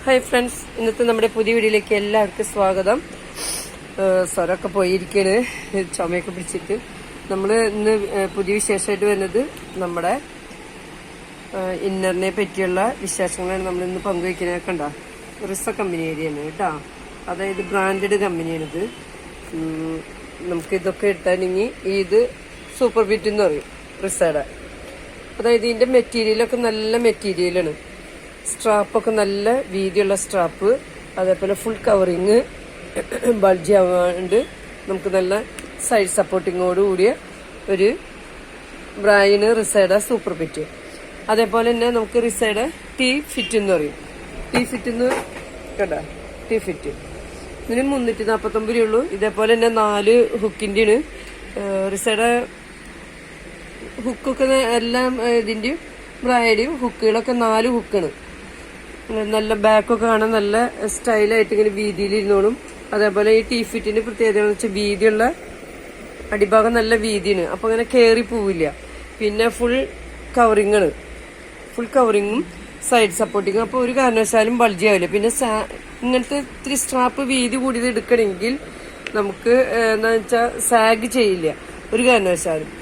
Hi friends, ഇന്നത്തെ നമ്മുടെ പുതിയ വീഡിയോയിലേക്ക് എല്ലാവർക്കും സ്വാഗതം. സ്വരമൊക്കെ പോയിരിക്കുകയാണ്, ചുമയൊക്കെ പിടിച്ചിട്ട്. നമ്മൾ ഇന്ന് പുതിയ വിശേഷമായിട്ട് വരുന്നത് നമ്മുടെ ഇന്നറിനെ പറ്റിയുള്ള വിശേഷങ്ങളാണ് നമ്മൾ ഇന്ന് പങ്കുവയ്ക്കുന്നത്. കണ്ട റിസ കമ്പനിയാണ് കേട്ടോ, അതായത് ബ്രാൻഡഡ് കമ്പനിയാണിത്. നമുക്ക് ഇതൊക്കെ എടുത്താണെങ്കിൽ ഇത് സൂപ്പർ ബിറ്റ് എന്ന് പറയും റിസയുടെ. അതായത് ഇതിന്റെ മെറ്റീരിയലൊക്കെ നല്ല മെറ്റീരിയലാണ്. സ്ട്രാപ്പൊക്കെ നല്ല വീതിയുള്ള സ്ട്രാപ്പ്, അതേപോലെ ഫുൾ കവറിങ്, ബൾജി ആവാണ്ട് നമുക്ക് നല്ല സൈഡ് സപ്പോർട്ടിങ്ങോട് കൂടിയ ഒരു ബ്രാൻഡ് റിസയുടെ സൂപ്പർ ഫിറ്റ്. അതേപോലെ തന്നെ നമുക്ക് റിസയുടെ ടീ ഫിറ്റ് എന്ന് പറയും. ടീ ഫിറ്റ് എന്ന് കേട്ടോ, ടീ ഫിറ്റ് ഇതിന് 349 രൂപയുള്ളൂ. ഇതേപോലെ തന്നെ 4 ഹുക്കിൻ്റെയാണ് റിസയുടെ ഹുക്കൊക്കെ. എല്ലാം ഇതിൻ്റെയും ബ്രാൻഡും ഹുക്കുകളൊക്കെ 4 ഹുക്കാണ്. നല്ല ബാക്കൊക്കെ കാണാൻ നല്ല സ്റ്റൈലായിട്ട് ഇങ്ങനെ വീതിയിലിരുന്നോളും. അതേപോലെ ഈ ടീ ഫിറ്റിന്റെ പ്രത്യേകത എന്ന് വെച്ചാൽ വീതിയുള്ള അടിഭാഗം നല്ല വീതിയാണ്, അപ്പൊ അങ്ങനെ കയറി പോവില്ല. പിന്നെ ഫുൾ കവറിങ് ആണ്, ഫുൾ കവറിങ്ങും സൈഡ് സപ്പോർട്ടിങ്ങും. അപ്പൊ ഒരു കാരണവശാലും ബൾജി ആവില്ല. പിന്നെ ഇങ്ങനത്തെ ഇത്തിരി സ്ട്രാപ്പ് വീതി കൂടിയത് എടുക്കണമെങ്കിൽ നമുക്ക് എന്താ വെച്ചാൽ സാഗ് ചെയ്യില്ല ഒരു കാരണവശാലും.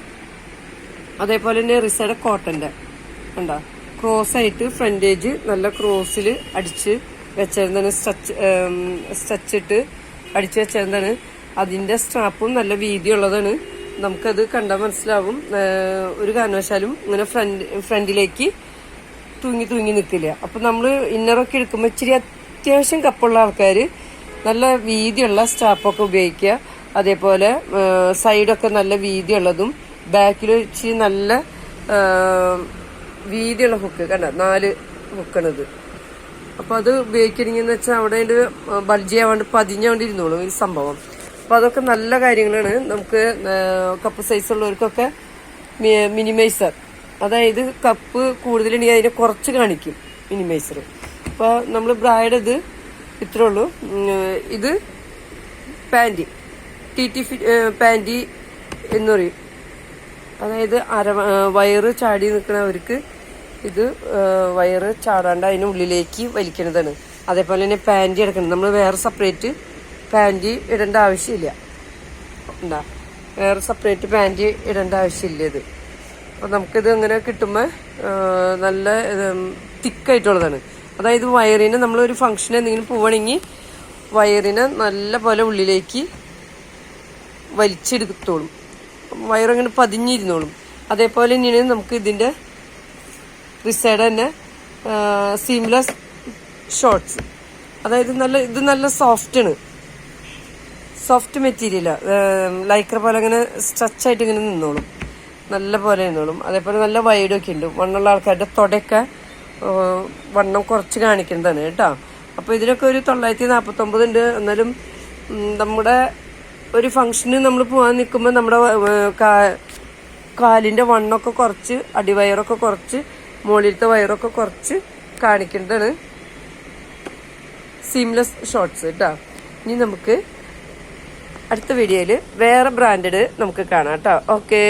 അതേപോലെ തന്നെ റിസയുടെ കോട്ടന്റെ കണ്ടോ, ക്രോസ് ആയിട്ട് ഫ്രണ്ടേജ് നല്ല ക്രോസിൽ അടിച്ച് വെച്ചിരുന്നതാണ്, സ്ട്രെച്ചിട്ട് അടിച്ച് വെച്ചിരുന്നതാണ്. അതിന്റെ സ്ട്രാപ്പും നല്ല വീതിയുള്ളതാണ്. നമുക്കത് കണ്ടാൽ മനസ്സിലാവും. ഒരു കാരണവശാലും ഇങ്ങനെ ഫ്രണ്ടിലേക്ക് തൂങ്ങി നിൽക്കില്ല. അപ്പൊ നമ്മൾ ഇന്നറൊക്കെ എടുക്കുമ്പോൾ ഇച്ചിരി അത്യാവശ്യം കപ്പുള്ള ആൾക്കാർ നല്ല വീതിയുള്ള സ്ട്രാപ്പൊക്കെ ഉപയോഗിക്കുക. അതേപോലെ സൈഡൊക്കെ നല്ല വീതിയുള്ളതും ബാക്കിൽ ഇച്ചിരി നല്ല വീതിയുള്ള ഹുക്ക് കണ്ട, 4 ഹുക്കാണിത്. അപ്പൊ അത് ഉപയോഗിക്കണമെന്ന് വെച്ചാൽ അവിടെ ബൾജി ആവാണ്ട് പതിഞ്ഞോണ്ടിരുന്നോളൂ ഈ സംഭവം. അപ്പൊ അതൊക്കെ നല്ല കാര്യങ്ങളാണ്. നമുക്ക് കപ്പ് സൈസ് ഉള്ളവർക്കൊക്കെ മിനിമൈസർ, അതായത് കപ്പ് കൂടുതലുണ്ടെങ്കിൽ അതിനെ കുറച്ച് കാണിക്കും മിനിമൈസർ. അപ്പൊ നമ്മൾ ബ്രാൻഡ് ഇത് ഇത്രേ ഉള്ളൂ. ഇത് പാൻറ്റി, ടി പാൻറ്റി എന്ന് പറയും. അതായത് വയറ് ചാടി നിൽക്കുന്നവർക്ക് ഇത് വയറ് ചാടാണ്ട് അതിനുള്ളിലേക്ക് വലിക്കുന്നതാണ്. അതേപോലെ തന്നെ പാൻറ്റി എടുക്കണം. നമ്മൾ വേറെ സെപ്പറേറ്റ് പാൻറ്റി ഇടേണ്ട ആവശ്യമില്ല. എന്താ വേറെ സെപ്പറേറ്റ് പാൻറ്റി ഇടേണ്ട ആവശ്യമില്ല ഇത്. അപ്പം നമുക്കിത് അങ്ങനെ കിട്ടുമ്പോൾ നല്ല തിക്കായിട്ടുള്ളതാണ്. അതായത് വയറിന് നമ്മളൊരു ഫംഗ്ഷൻ എന്തെങ്കിലും പോവുകയാണെങ്കിൽ വയറിനെ നല്ല പോലെ ഉള്ളിലേക്ക് വലിച്ചെടുത്തോളും, വയറങ്ങനെ പതിഞ്ഞിരുന്നോളും. അതേപോലെ തന്നെയാണ് നമുക്ക് ഇതിന്റെ റിസയുടെ തന്നെ സീംലെസ് ഷോർട്സ്. അതായത് ഇത് നല്ല സോഫ്റ്റാണ്, സോഫ്റ്റ് മെറ്റീരിയലാ. ലൈക്ര പോലെ അങ്ങനെ സ്ട്രെച്ച് ആയിട്ട് ഇങ്ങനെ നിന്നോളും, നല്ല പോലെ നിന്നോളും. അതേപോലെ നല്ല വൈഡൊക്കെ ഉണ്ട്. വണ്ണുള്ള ആൾക്കാരുടെ തൊടയൊക്കെ വണ്ണം കുറച്ച് കാണിക്കുന്നതാണ് കേട്ടോ. അപ്പൊ ഇതിനൊക്കെ ഒരു 949 ഉണ്ട്. എന്നാലും നമ്മുടെ ഒരു ഫംഗ്ഷന് നമ്മൾ പോകാൻ നിൽക്കുമ്പോൾ നമ്മുടെ കാലിന്റെ വണ്ണൊക്കെ കുറച്ച്, അടിവയറൊക്കെ കുറച്ച്, മുകളിലത്തെ വയറൊക്കെ കുറച്ച് കാണിക്കേണ്ടതാണ് സീംലെസ് ഷോർട്സ് കേട്ടോ. ഇനി നമുക്ക് അടുത്ത വീഡിയോയിൽ വേറെ ബ്രാൻഡഡ് നമുക്ക് കാണാം കേട്ടോ. ഓക്കേ.